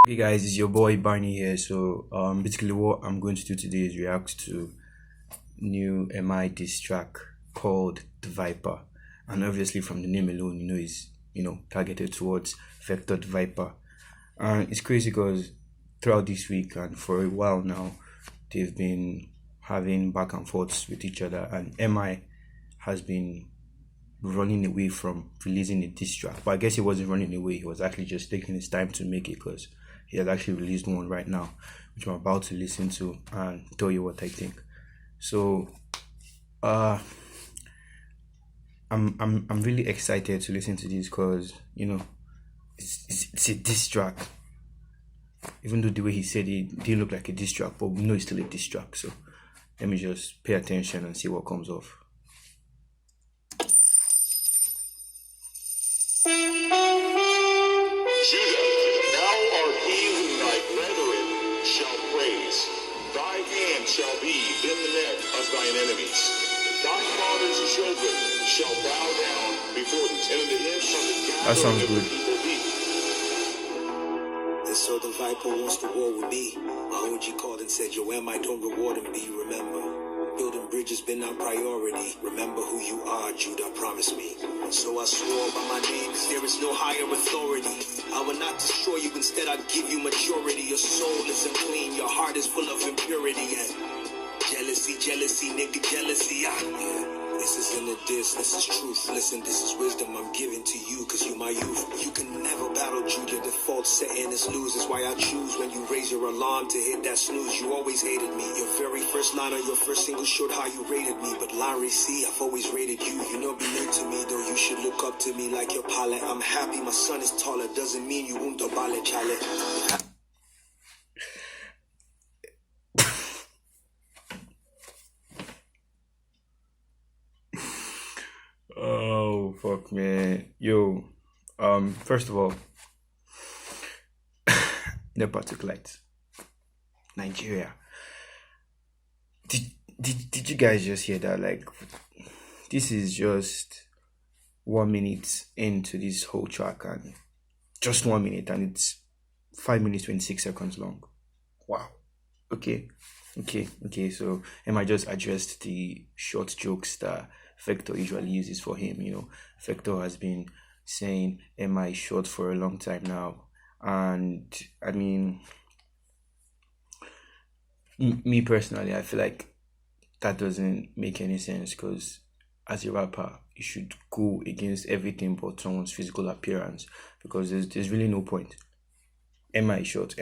Hey guys, it's your boy Barney here. So basically what I'm going to do today is react to new MI diss track called The Viper. And obviously from the name alone, is targeted towards Vector the Viper. And it's crazy because throughout this week and for a while now, they've been having back and forths with each other, and MI has been running away from releasing a diss track. But I guess he wasn't running away, he was actually just taking his time to make it, because he has actually released one right now, which I'm about to listen to and tell you what I think. So I'm really excited to listen to this because it's a diss track. Even though the way he said it didn't look like a diss track, but we know it's still a diss track. So let me just pay attention and see what comes off. Shall be in the neck of thine enemies. Thy father's children shall bow down before thee, and in the end shall the That sounds good. And so the Viper wants to war with me. My OG called and said, yo, I don't reward him, be remember. Building bridges been our priority. Remember who you are, Judah, promise me. And so I swore by my name, cause there is no higher authority. I will not destroy you, instead I'll give you maturity. Your soul is unclean, your heart is full of impurity. And jealousy, nigga, jealousy. Yeah. This isn't a diss, this is truth. Listen, this is wisdom I'm giving to you, cause you my youth. You can never battle Judah, default setting is lose. That's why I choose when you raise your alarm to hit that snooze. You always hated me. Your very first line on your first single showed how you rated me. But Larry, see, I've always rated you. You know, be new to me, though you should look up to me like your pilot. I'm happy my son is taller, doesn't mean you won't dobale chale. Oh fuck, man. Yo, first of all, the particulate Nigeria. Did you guys just hear that? Like, this is just 1 minute into this whole track, and just 1 minute, and it's 5 minutes 26 seconds long. Wow. Okay. So Emma just addressed the short jokes that Vector usually uses for him. Vector has been saying Emma is short for a long time now, and I mean, me personally, I feel like that doesn't make any sense, because as a rapper, you should go against everything but someone's physical appearance, because there's really no point. Emma is short,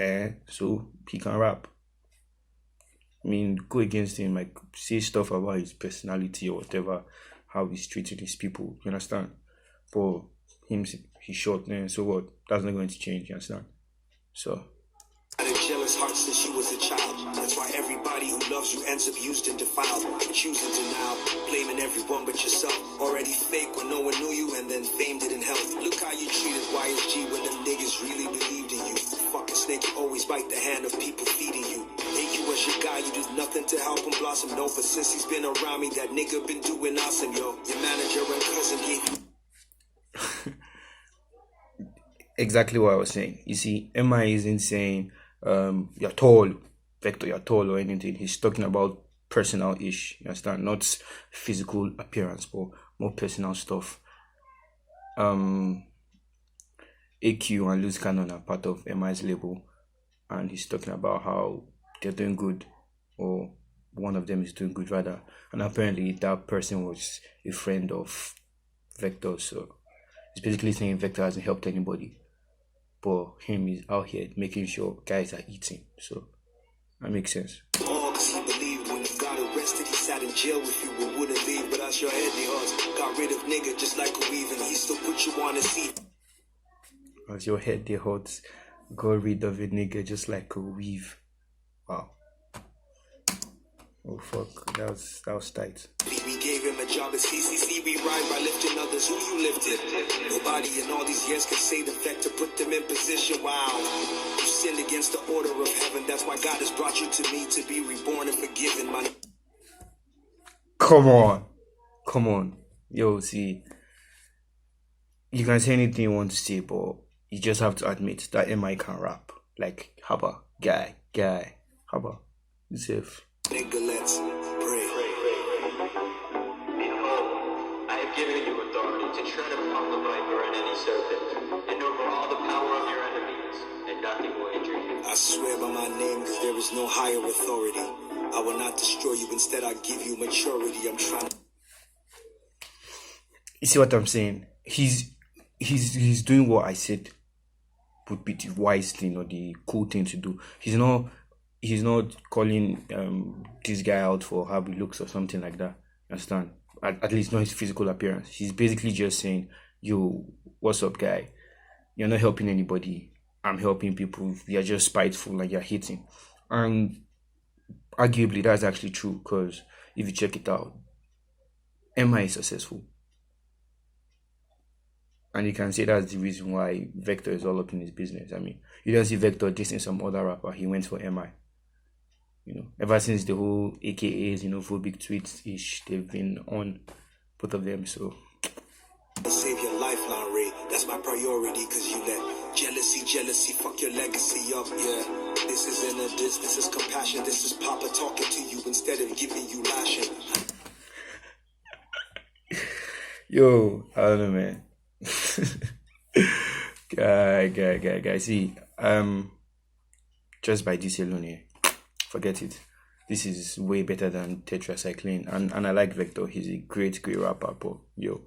so he can rap. I mean, go against him, like, say stuff about his personality or whatever, how he's treating his people, you understand? But him, he's short, man, so what? That's not going to change, you understand? So. I had a jealous heart since you was a child. That's why everybody who loves you ends up used and defiled. Choosing to now, blaming everyone but yourself. Already fake when no one knew you, and then fame didn't help. Look how you treated YSG when them niggas really believed in you. Fucking snake, you always bite the hand of people feeding you. You was your guy, you did nothing to help him blossom. No, but since he's been around me, that nigga been doing awesome, yo. Your manager and cousin gave you exactly what I was saying. You see, MI isn't saying you're tall, Vector, you're tall or anything. He's talking about personal ish, you understand? Not physical appearance, but more personal stuff. AQ and Luz Cannon are part of MI's label, and he's talking about how they're doing good, or one of them is doing good rather, and apparently that person was a friend of Vector. So it's basically saying Vector hasn't helped anybody, but him is out here making sure guys are eating. So that makes sense. Oh, cause he believed when he got arrested, he sat in jail with you but wouldn't leave. But out your head, the odds got rid of nigga just like a weave, and he still put you on the seat. As your head, the odds got rid of a nigga just like a weave. Wow. Oh fuck, that was tight. We gave him a job at CCC, we ride by lifting others. Who you lifted? Nobody in all these years can say the Vector put them in position. Wow. You sinned against the order of heaven. That's why God has brought you to me to be reborn and forgiven. Come on. Yo, see, you can say anything you want to say, but you just have to admit that MI can rap. Like, haba, guy, haba, safe. Nigga, let's pray. Behold, I have given you authority to tread upon the viper and any serpent, and over all the power of your enemies, and nothing will injure you. I swear by my name, because there is no higher authority. I will not destroy you, instead I give you maturity. I'm trying to... You see what I'm saying? He's doing what I said would be the wise thing or the cool thing to do. He's not calling this guy out for how he looks or something like that. Understand? At least not his physical appearance. He's basically just saying, "Yo, what's up, guy? You're not helping anybody. I'm helping people. You're just spiteful and you're hating." And arguably, that's actually true, because if you check it out, Emma is successful. And you can say that's the reason why Vector is all up in his business. I mean, you don't see Vector dissing some other rapper. He went for MI. Ever since the whole AKAs, phobic tweets ish, they've been on both of them. So save your lifeline, Ray. That's my priority, because you let jealousy fuck your legacy up, yeah. This isn't a diss, this is compassion. This is Papa talking to you instead of giving you lashing. yo, I don't know, man. guy. See, just by this alone, yeah, forget it. This is way better than tetracycline, and I like Vector. He's a great rapper, but yo,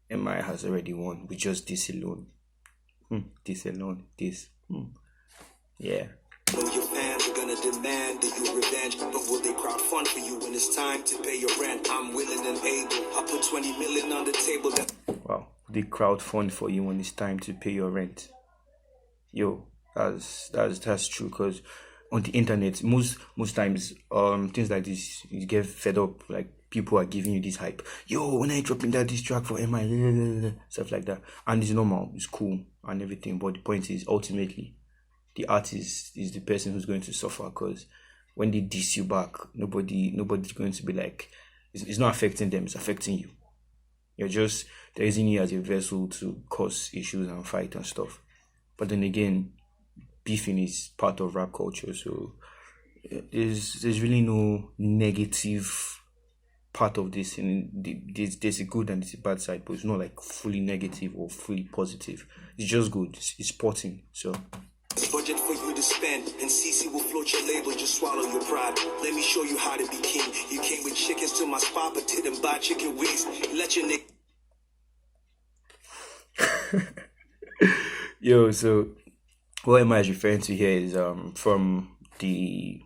MI has already won with just this alone. Yeah. Know your fans are gonna demand that you revenge, but will they crowd fund for you when it's time to pay your rent? I'm willing and able. I put 20 million on the table. Wow, they crowd fund for you when it's time to pay your rent. Yo, that's true, because on the internet, most times, things like this, you get fed up. Like, people are giving you this hype. Yo, when I dropping that this track for MI, stuff like that, and it's normal, it's cool and everything. But the point is, ultimately, the artist is the person who's going to suffer, because when they diss you back, nobody's going to be like, it's not affecting them, it's affecting you. You're just they're using you as a vessel to cause issues and fight and stuff. But then again, beefing is part of rap culture, so there's really no negative part of this, and there's a good and there's a bad side, but it's not like fully negative or fully positive. It's just good. It's sporting. So budget for you to spend, and CC will float your label. Just swallow your pride. Let me show you how to be king. You came with chickens to my spot, but didn't buy chicken wings. Let your nigga. Yo, so what am I referring to here is from the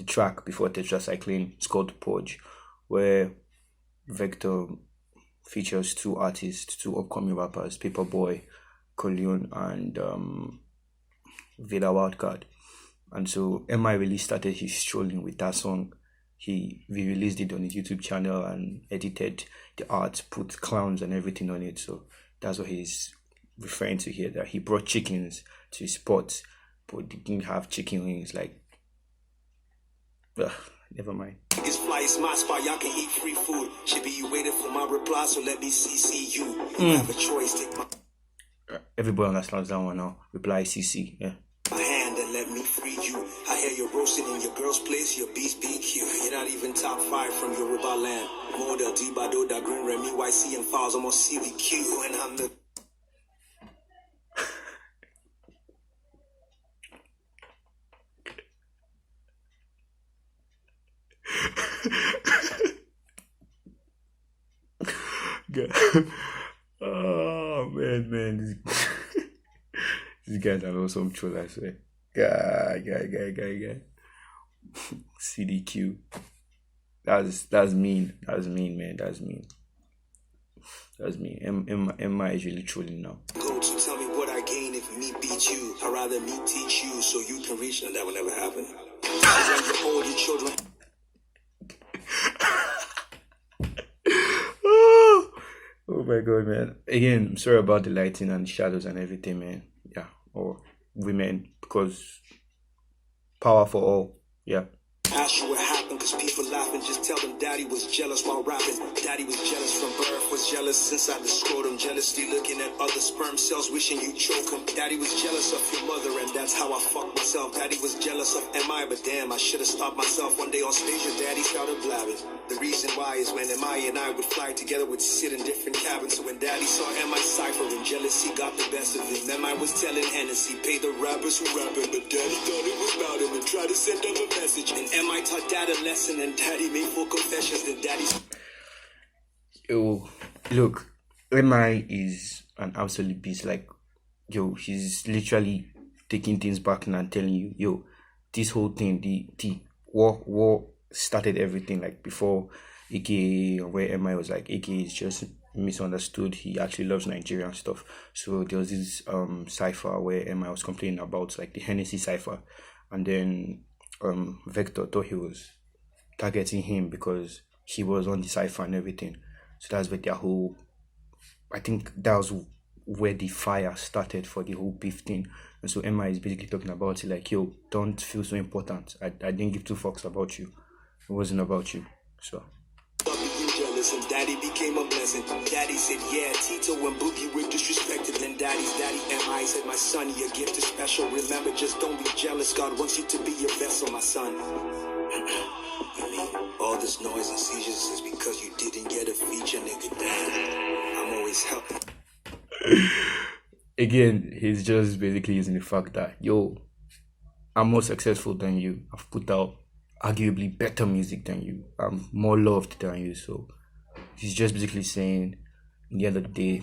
track before tetracycline. It's called Purge, where Vector features two upcoming rappers, Paperboy, Corleone, and Vida Wildcard. And so MI really started his strolling with that song. He released it on his YouTube channel and edited the art, put clowns and everything on it. So that's what he's referring to here, that he brought chickens to his spot, but they didn't have chicken wings. Like, never mind. It's fly, it's my spot, y'all can eat free food. Should be you waiting for my reply, so let me CC you. You have a choice, take my Everybody understands that one now. Reply CC, yeah. hand and let me free you. I hear you're roasting in your girl's place, your beast BQ. You're not even top 5 from Yoruba land. Model Dibado, Da Green Remy, YC and Files, almost CBQ, and I'm the Oh man, these guys are awesome troll, I swear. Guy. CDQ. That's mean. That's mean, man. That's mean. Emma is really trolling now. go to tell me what I gain if me beat you. I'd rather me teach you so you can reach. No, that will never happen. When you're old, your children. Oh my god, man. Again, I'm sorry about the lighting and shadows and everything, man. Yeah. Or women, because power for all. Yeah. Ask you what happened, cause people laughing just rappers tell them daddy was jealous while rapping. Daddy was jealous from birth, was jealous inside the scrotum. Jealously looking at other sperm cells, wishing you choke him. Daddy was jealous of your mother, and that's how I fucked myself. Daddy was jealous of MI, but damn, I should have stopped myself. One day on stage, your daddy started blabbing. The reason why is when MI and I would fly together, would sit in different cabins. So when daddy saw MI ciphering, jealousy got the best of him. MI was telling Hennessy, pay the rappers who rapping, but daddy thought it was about him and tried to send him a message. And MI taught dad a lesson, and daddy made full confessions. Then daddy... Yo, look, MI is an absolute beast. Like, yo, he's literally taking things back and telling you, yo, this whole thing, the war started everything. Like before AKA, where MI was like, AKA is just misunderstood, he actually loves Nigeria and stuff. So there was this cipher where MI was complaining about, like the Hennessy cipher, and then Vector thought he was targeting him because he was on the cipher and everything. So that's where their whole, I think that was where the fire started for the whole beef thing. And so MI is basically talking about it like, yo, don't feel so important. I didn't give two fucks about you. It wasn't about you. So and daddy became a blessing. Daddy said, yeah, Tito and Boogie were disrespected. Then daddy's daddy MI said, my son, your gift is special. Remember, just don't be jealous. God wants you to be your vessel, my son. I mean, all this noise and seizures is because you didn't get a feature, nigga. Damn, I'm always helping. Again, he's just basically using the fact that, yo, I'm more successful than you. I've put out arguably better music than you. I'm more loved than you. So he's just basically saying, in the end of the day,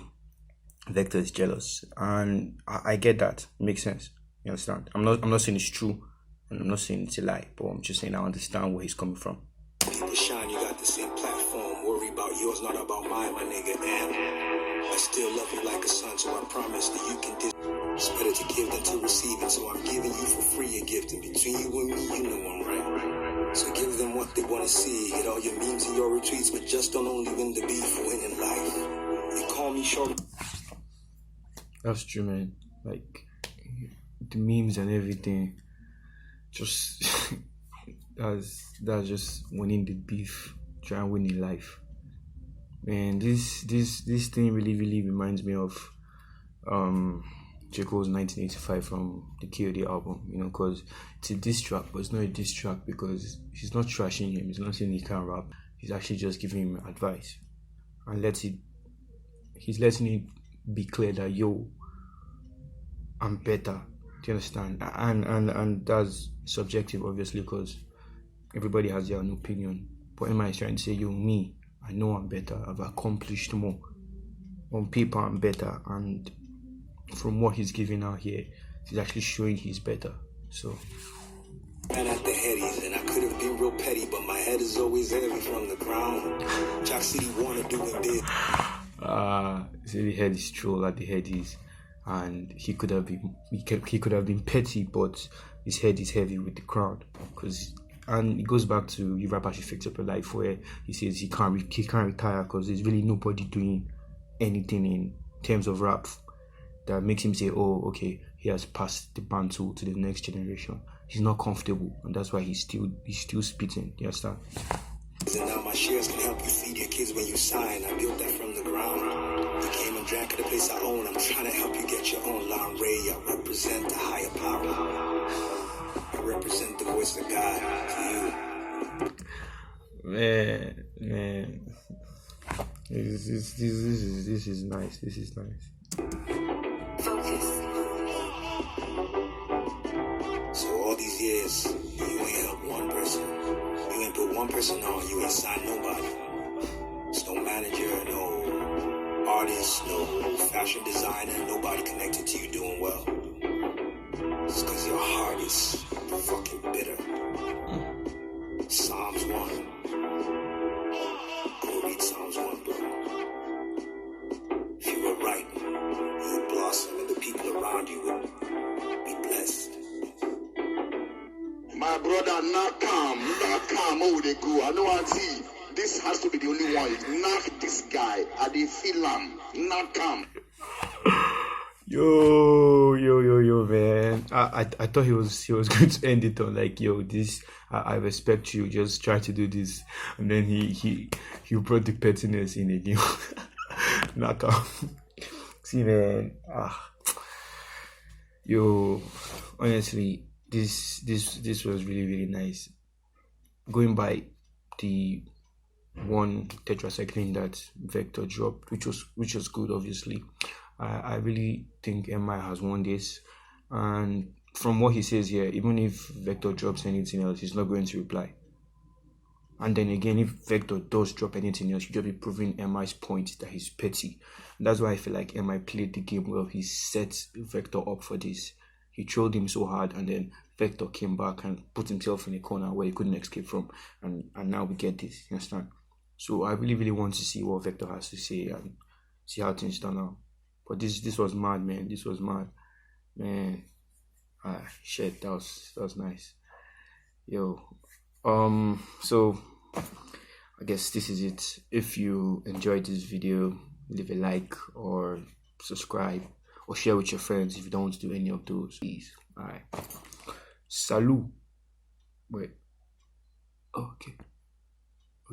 Vector is jealous, and I get that. It makes sense. You understand? I'm not saying it's true, and I'm not saying it's a lie, but I'm just saying I understand where he's coming from. People shine, you got the same platform. Worry about yours, not about mine, my nigga. And I still love you like a son, so I promise that you can. It's better to give than to receive, and so I'm giving you for free a gift. And between you and me, you know I'm right. So give them what they want to see. Get all your memes and your retweets, but just don't only win the beef, win in life. They call me short. That's true, man. Like the memes and everything, just that's just winning the beef, try and win in life. Man, this thing really reminds me of J. Cole's 1985 from the KOD album, you know, because it's a diss track, but it's not a diss track because he's not trashing him, he's not saying he can't rap, he's actually just giving him advice and he's letting it be clear that, yo, I'm better. Do you understand? And that's subjective, obviously, because everybody has their own opinion. But MI is trying to say, yo, me, I know I'm better, I've accomplished more. On paper, I'm better, and from what he's giving out here, he's actually showing he's better. So And at the headies, and I could have been real petty, but my head is always heavy from the ground. Chalk City wanna do it big. So the head is troll at the headies, and he could have been petty, but his head is heavy with the crowd. And it goes back to You Rapper Should Fix Up Your Life, where he says he can't retire because there's really nobody doing anything in terms of rap that makes him say, oh, okay, he has passed the mantle to the next generation. He's not comfortable, and that's why he's still spitting. You understand? And now my shares can help you feed your kids when you sign. I built that from the ground. You came and drank at the place I own. I'm trying to help you get your own Long Ray. I represent the higher power. I represent the voice of God to you. Man. This is nice. This is nice. So all these years, you ain't helped one person. You ain't put one person on. You ain't signed nobody. It's no manager, no artist, no fashion designer, nobody connected to you doing well. It's because your heart is fucking bitter. Psalms 1. Go read Psalms 1, bro. If you were right, you would blossom and the people around you would be blessed. My brother, not calm, how they go. I know I see. This has to be the only one. Knock this guy. I did feel him. Not calm. Yo, man. I thought he was going to end it on like, yo, this I respect you. Just try to do this, and then he brought the pettiness in again. Knock out. See, man. Yo, honestly, this was really really nice. Going by the one tetracycline that Vector dropped, which was good, obviously. I really think MI has won this, and from what he says here, even if Vector drops anything else, he's not going to reply. And then again, if Vector does drop anything else, you'll just be proving MI's point that he's petty. And that's why I feel like MI played the game well. He set Vector up for this. He trolled him so hard, and then Vector came back and put himself in a corner where he couldn't escape from. And now we get this. You understand? So I really, really want to see what Vector has to say and see how things turn out. But this was mad, man. This was mad, man. Shit, that was nice. Yo, so I guess this is it. If you enjoyed this video, leave a like or subscribe or share with your friends if you don't want to do any of those. Please. Alright. Salut. Wait. Okay.